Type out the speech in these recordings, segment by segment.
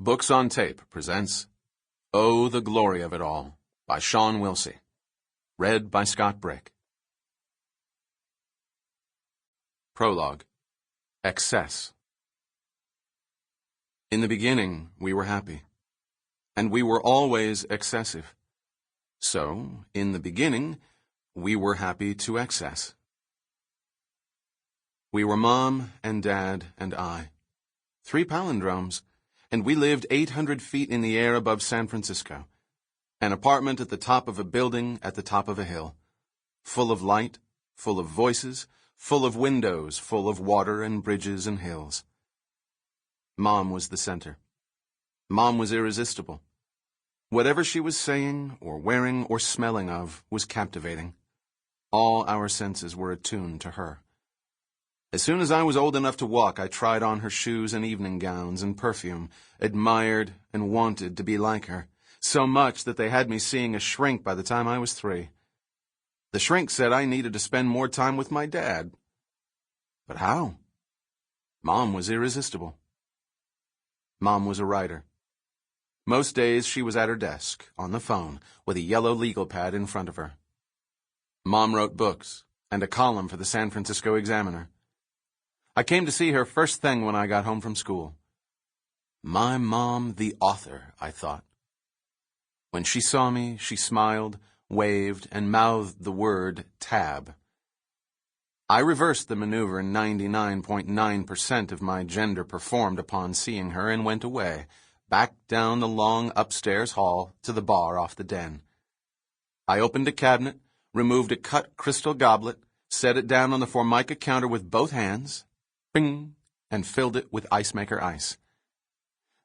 Books on Tape presents Oh, the Glory of It All by Sean Wilsey. Read by Scott Brick. Prologue. Excess. In the beginning, we were happy, and we were always excessive. So, in the beginning, we were happy to excess. We were Mom and Dad and I, 3 palindromes, and we lived 800 feet in the air above San Francisco, an apartment at the top of a building at the top of a hill, full of light, full of voices, full of windows, full of water and bridges and hills. Mom was the center. Mom was irresistible. Whatever she was saying or wearing or smelling of was captivating. All our senses were attuned to her. As soon as I was old enough to walk, I tried on her shoes and evening gowns and perfume, admired and wanted to be like her, so much that they had me seeing a shrink by the time I was 3. The shrink said I needed to spend more time with my dad. But how? Mom was irresistible. Mom was a writer. Most days she was at her desk, on the phone, with a yellow legal pad in front of her. Mom wrote books and a column for the San Francisco Examiner. I came to see her first thing when I got home from school. My mom, the author, I thought. When she saw me, she smiled, waved, and mouthed the word tab. I reversed the maneuver 99.9% of my gender performed upon seeing her and went away, back down the long upstairs hall to the bar off the den. I opened a cabinet, removed a cut crystal goblet, set it down on the Formica counter with both hands, bing, and filled it with ice maker ice.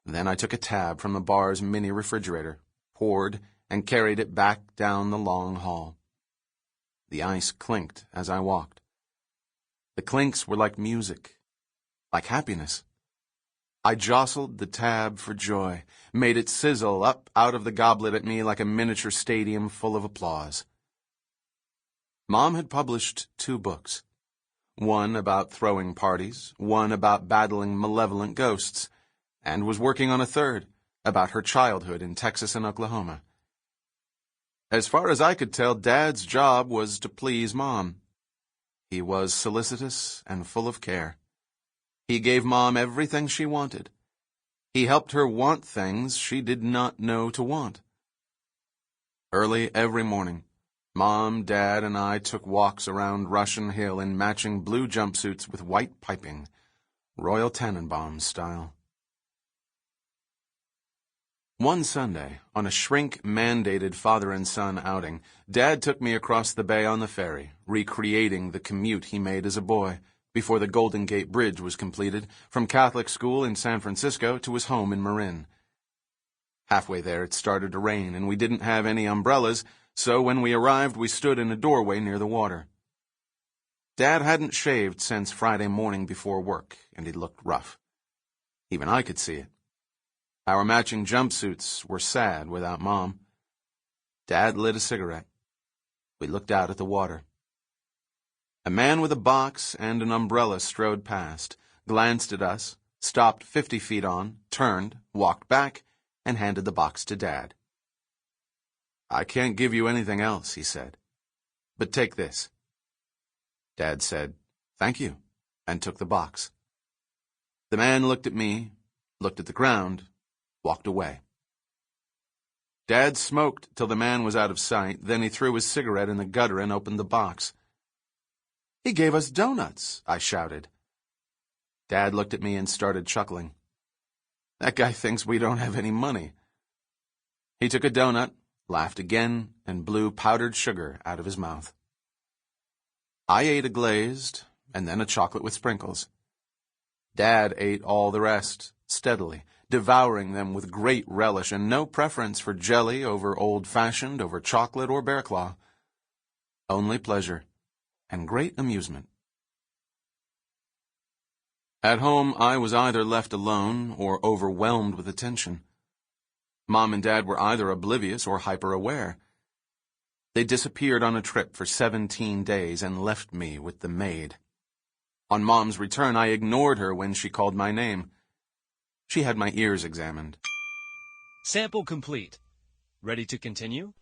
Then I took a tab from the bar's mini refrigerator, poured, and carried it back down the long hall. The ice clinked as I walked. The clinks were like music, like happiness. I jostled the tab for joy, made it sizzle up out of the goblet at me like a miniature stadium full of applause. Mom had published 2 books. One about throwing parties, one about battling malevolent ghosts, and was working on a 3rd, about her childhood in Texas and Oklahoma. As far as I could tell, Dad's job was to please Mom. He was solicitous and full of care. He gave Mom everything she wanted. He helped her want things she did not know to want. Early every morning, Mom, Dad, and I took walks around Russian Hill in matching blue jumpsuits with white piping, Royal Tannenbaum style. One Sunday, on a shrink-mandated father and son outing, Dad took me across the bay on the ferry, recreating the commute he made as a boy, before the Golden Gate Bridge was completed, from Catholic school in San Francisco to his home in Marin. Halfway there it started to rain, and we didn't have any umbrellas, so when we arrived we stood in a doorway near the water. Dad hadn't shaved since Friday morning before work, and he looked rough. Even I could see it. Our matching jumpsuits were sad without Mom. Dad lit a cigarette. We looked out at the water. A man with a box and an umbrella strode past, glanced at us, stopped 50 feet on, turned, walked back, and handed the box to Dad. "I can't give you anything else," he said, "but take this." Dad said, "Thank you," and took the box. The man looked at me, looked at the ground, walked away. Dad smoked till the man was out of sight, then he threw his cigarette in the gutter and opened the box. "He gave us donuts," I shouted. Dad looked at me and started chuckling. "That guy thinks we don't have any money." He took a donut, laughed again, and blew powdered sugar out of his mouth. I ate a glazed, and then a chocolate with sprinkles. Dad ate all the rest, steadily, devouring them with great relish and no preference for jelly over old-fashioned, over chocolate or bear claw. Only pleasure and great amusement. At home, I was either left alone or overwhelmed with attention. Mom and Dad were either oblivious or hyper-aware. They disappeared on a trip for 17 days and left me with the maid. On Mom's return, I ignored her when she called my name. She had my ears examined. Sample complete. Ready to continue?